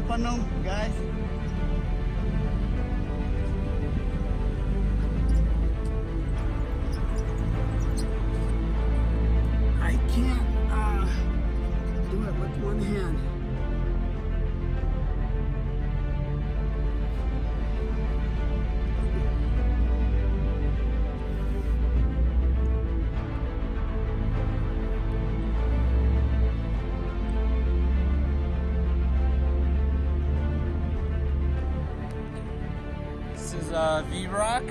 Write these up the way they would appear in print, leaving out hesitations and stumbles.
Panong, guys. I can't do it with one hand. This is V-Rock.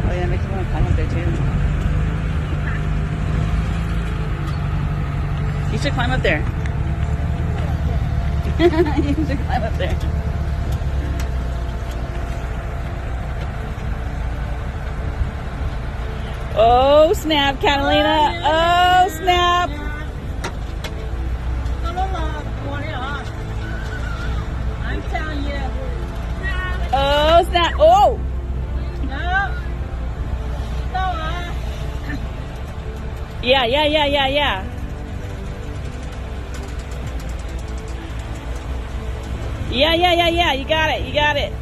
Oh yeah, it makes me want to climb up there too. You should climb up there. You should climb up there. Oh snap, Catalina! Oh snap! I'm telling you. Oh snap! Oh! Yeah. Yeah. You got it.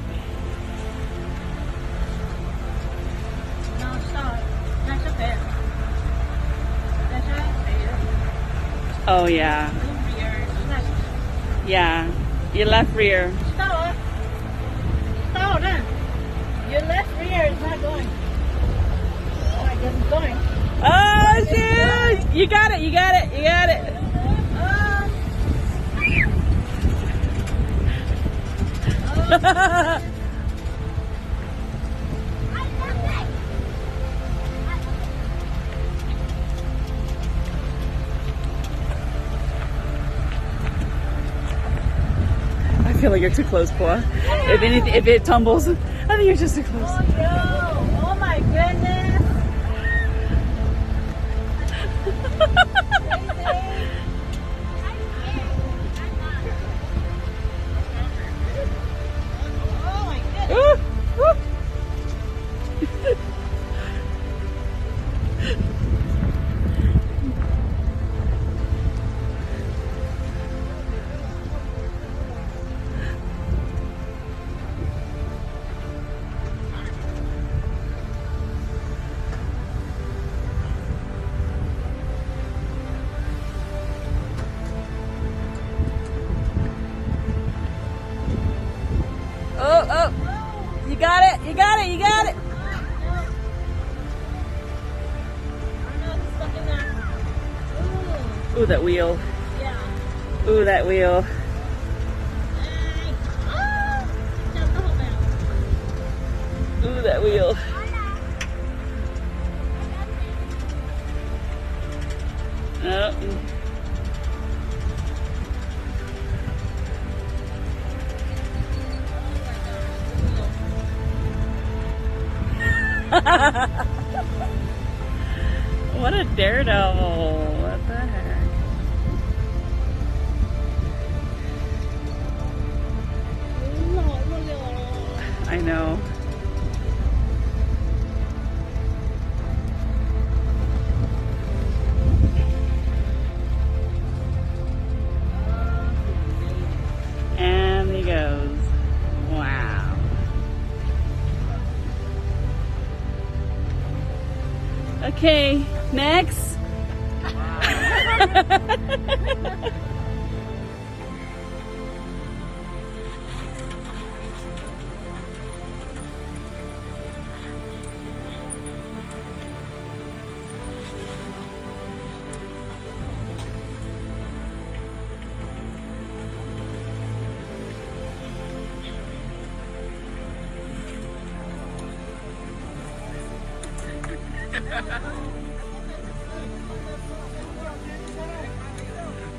No, stop. That's okay. That's okay. Oh yeah. Yeah. Your left rear. Stop. Stop. Your left rear is not going. Oh, I guess it's going. Oh shoot! You got it. I feel like you're too close, Paula. If it tumbles, I think you're just too close. Oh no! Oh my my goodness. Oh my goodness. Oh, oh. You got it. You got it. You got it. Ooh, that wheel. Yeah. Ooh, that wheel. Ooh, that wheel. Oh. What a daredevil. What the heck? I know. And he goes. Wow. Okay, next.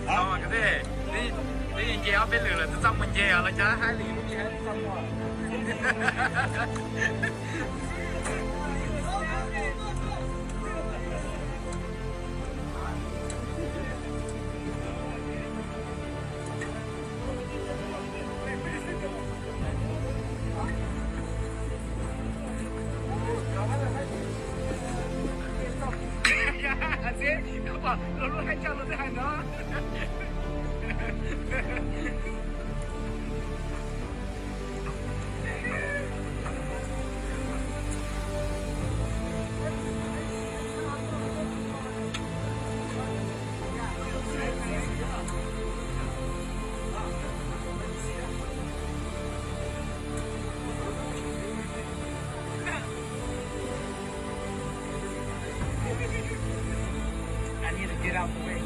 Ờ, cái thế đi đi kéo bên lửa là xong mình dèo là chả hai liền cũng hết xong rồi. Anh sẽ không bảo nó luôn hay cho nó sẽ hay nữa. I need to get out the way.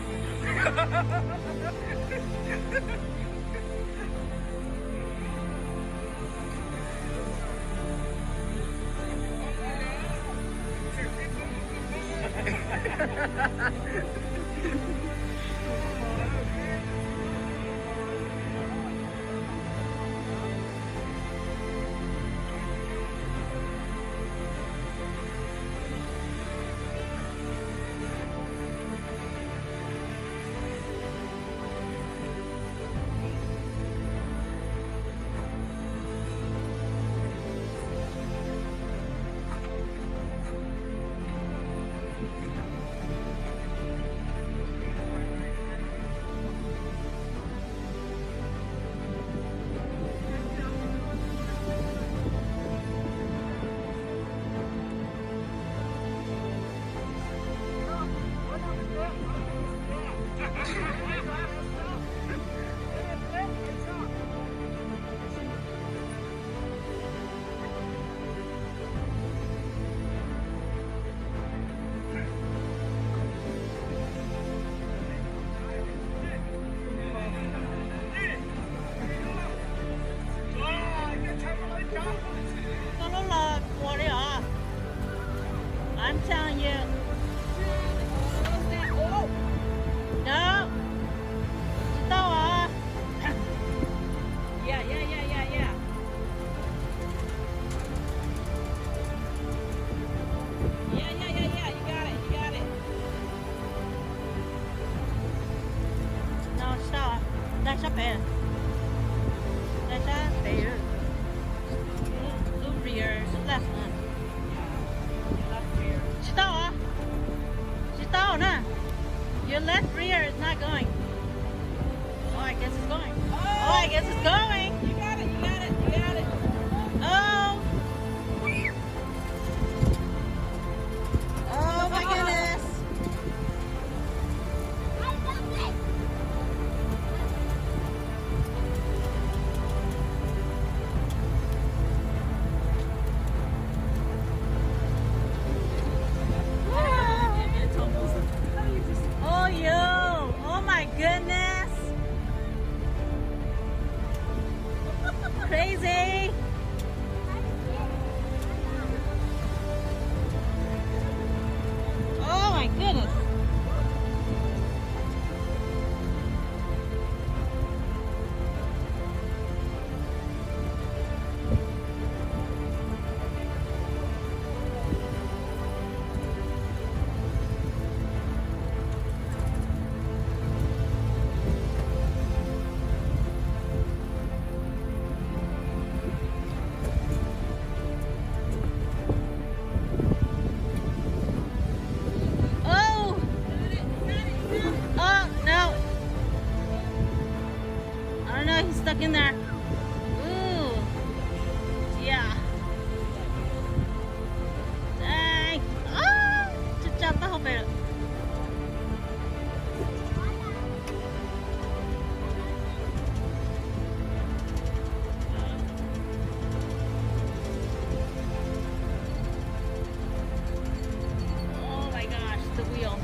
Your left rear is not going. Oh, I guess it's going. Oh, I guess it's going. You got it, you got it, you got it. Oh. Oh my goodness. It's almost. Oh, yo. Oh my goodness. Crazy. Oh my goodness. Oh. Oh no. I don't know. He's stuck in there. Ooh. Yeah. Dang. Ah. จะจับเข้าไปแล้ว Oh my gosh, the wheel.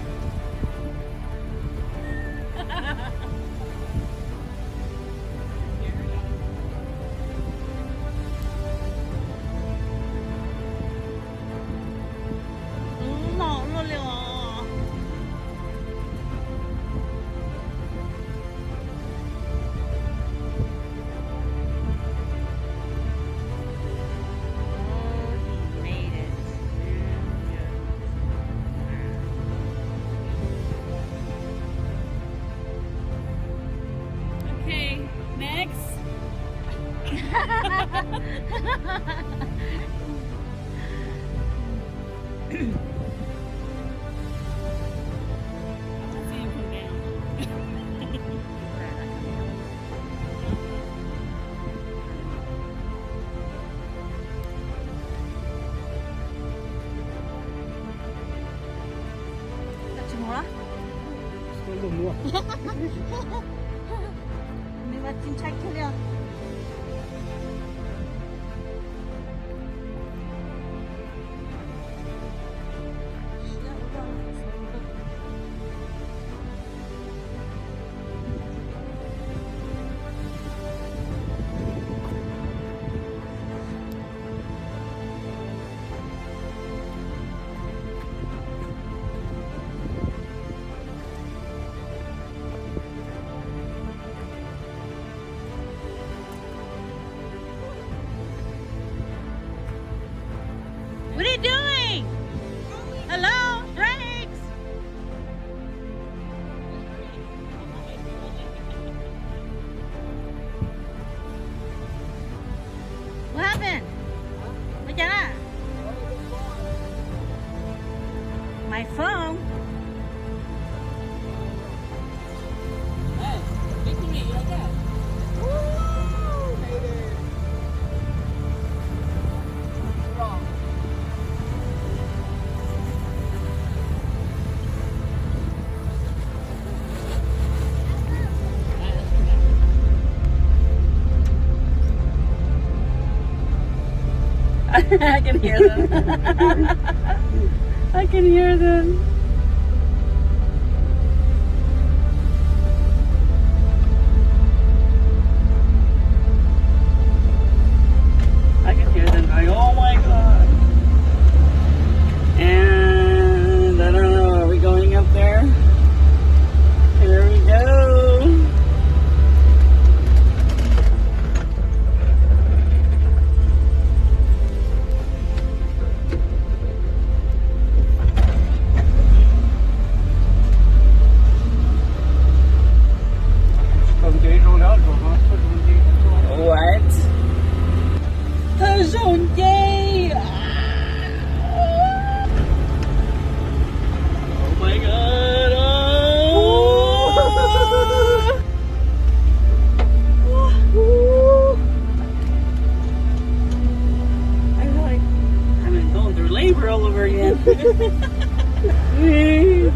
Hảo luôn liệu. Oh, he made it. Okay, next. Let's see him come down. 같이 놀아? Sto mua. 내가 지금 잘 틀려. What are you doing? Hello? Brakes! What happened? What that? My phone? Hey, look at me like that. Woo! Made it. Wrong. I can hear them. I can hear them. I can hear them going, oh my god. And I don't know, are we going up there? Here we go. neighbor all over again. Yeah.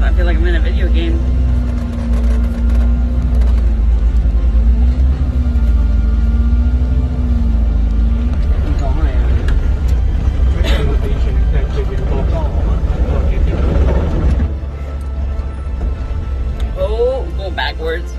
I feel like I'm in a video game. Oh, go backwards.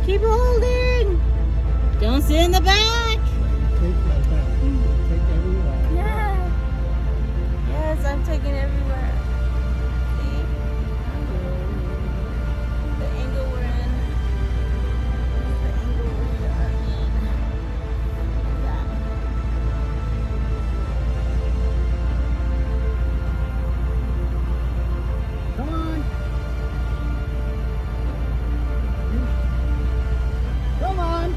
Keep holding. Don't sit in the back. Yeah. Yes, I'm taking everywhere. See? The angle we're in. The angle we are in. Yeah. Come on. Come on.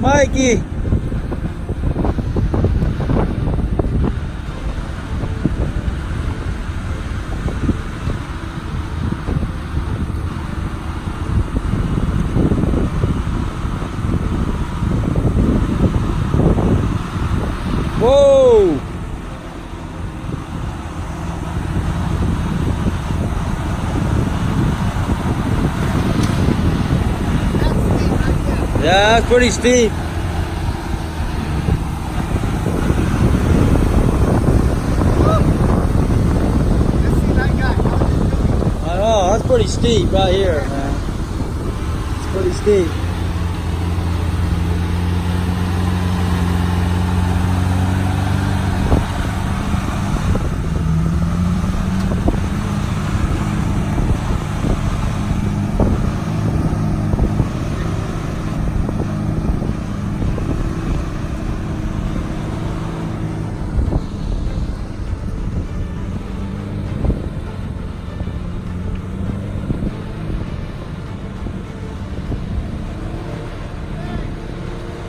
Mikey. Whoa! Yeah, it's pretty steep. Let's see that guy. How is he doing? I know, that's pretty steep right here, man. It's pretty steep.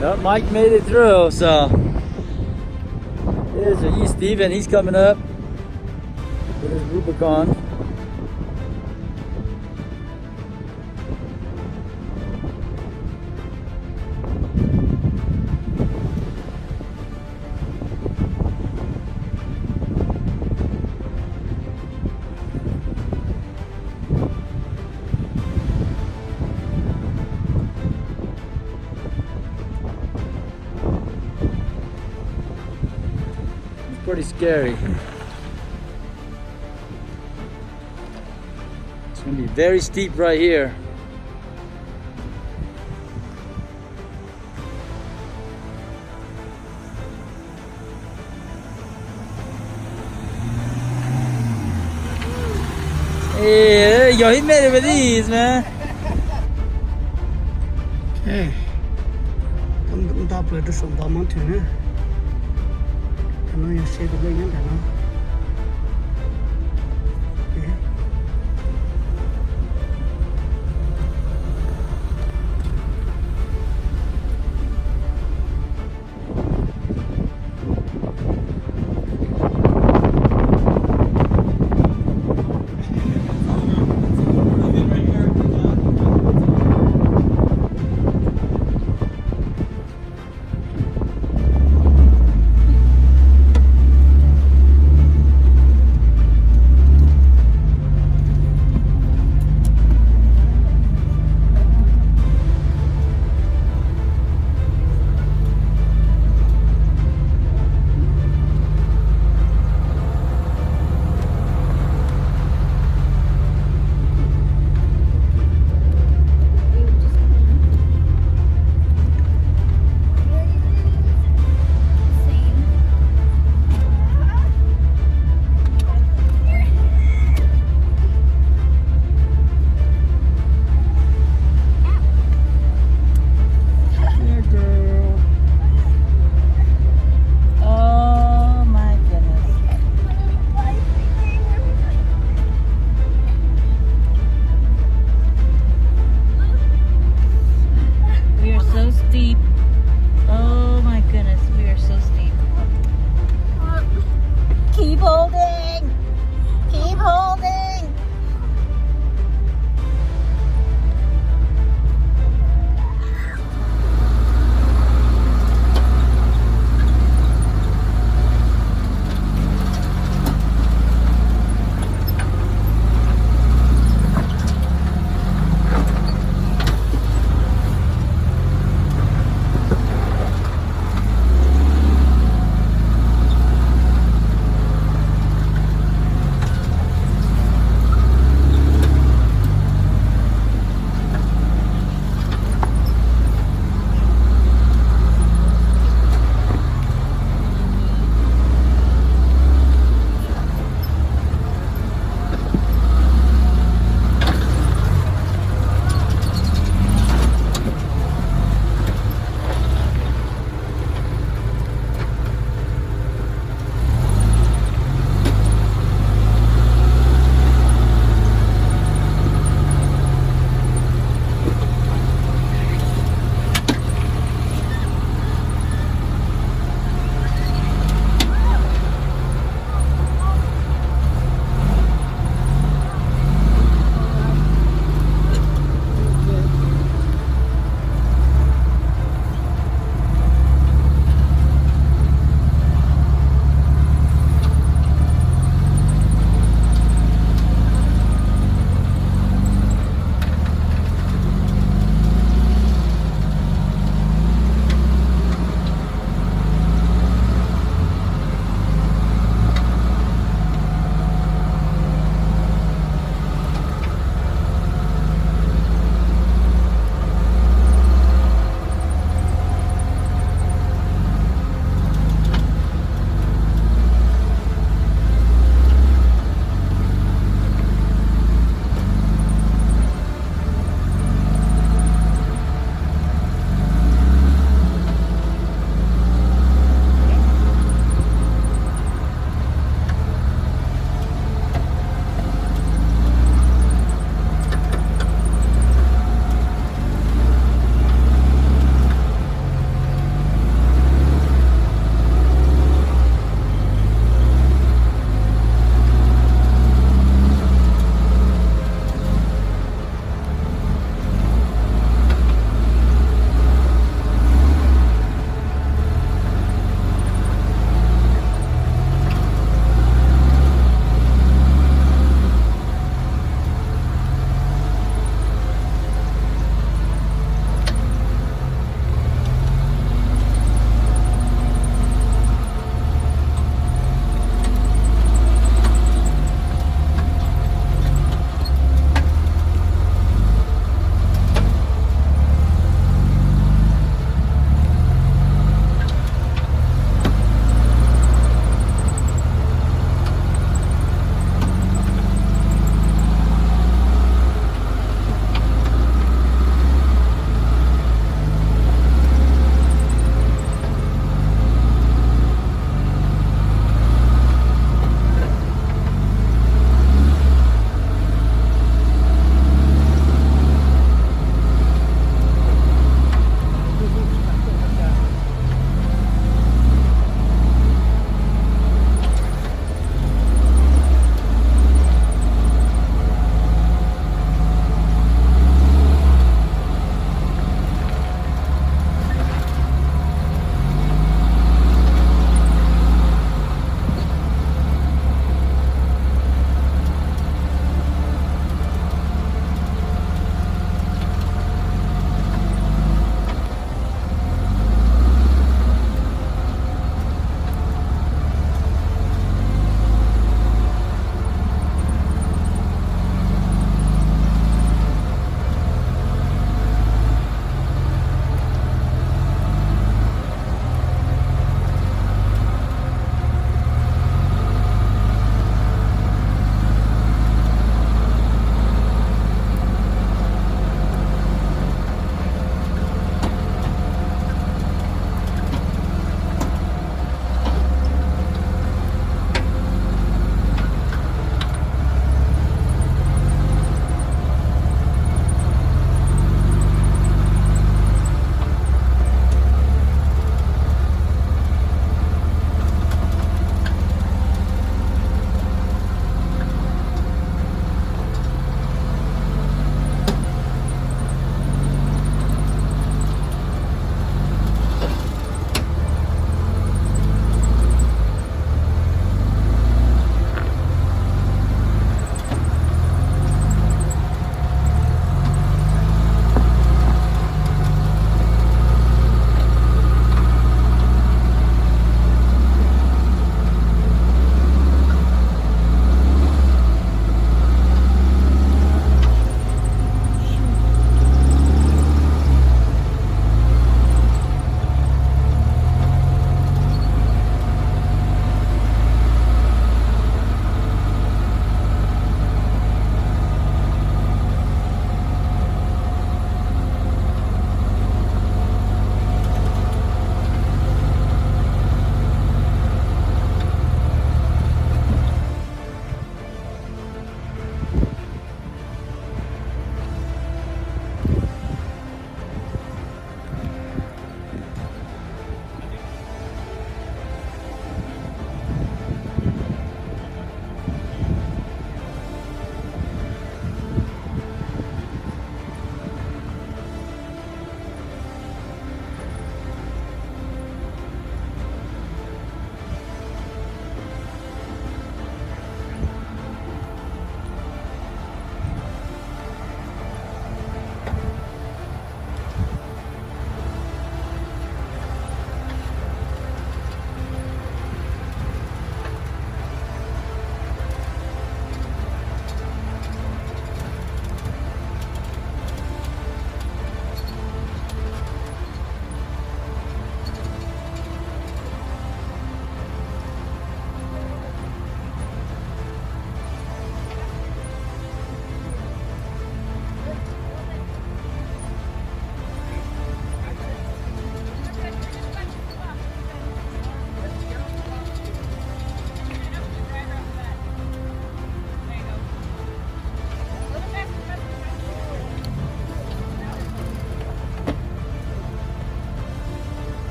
Yep, Mike made it through, so there's Steven, he's coming up with his Rubicon. Pretty scary. It's gonna be very steep right here. Hey, there you go. He made it with these, man. Okay. Chúng ta vừa được sống vào món thuyền nữa. Nó sẽ được lên đó.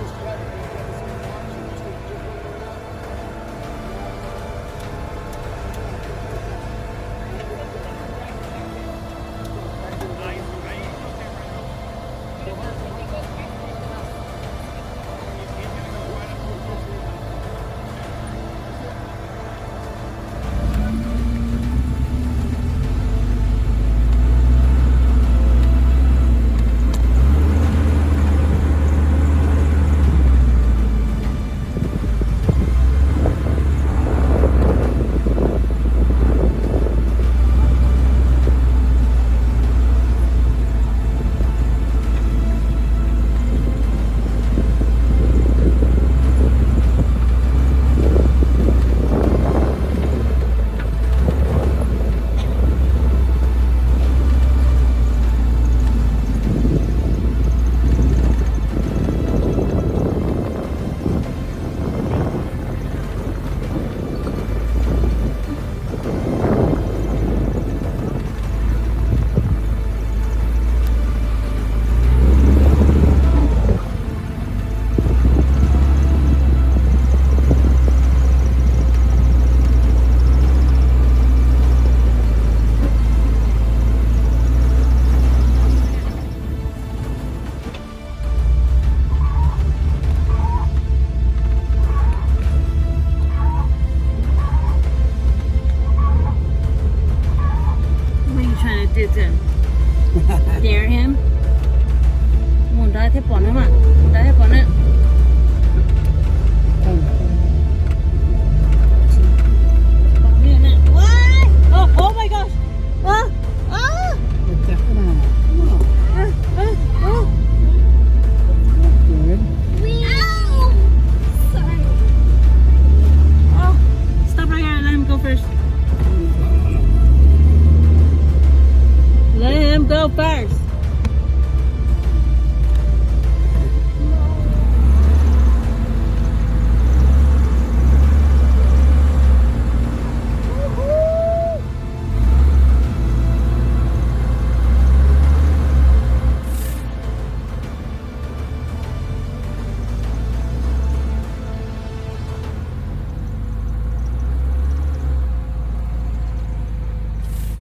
just cut it. It's some box, you just open it up. What are you trying to do then? Dare him? Muốn ra thế bỏ nó mà.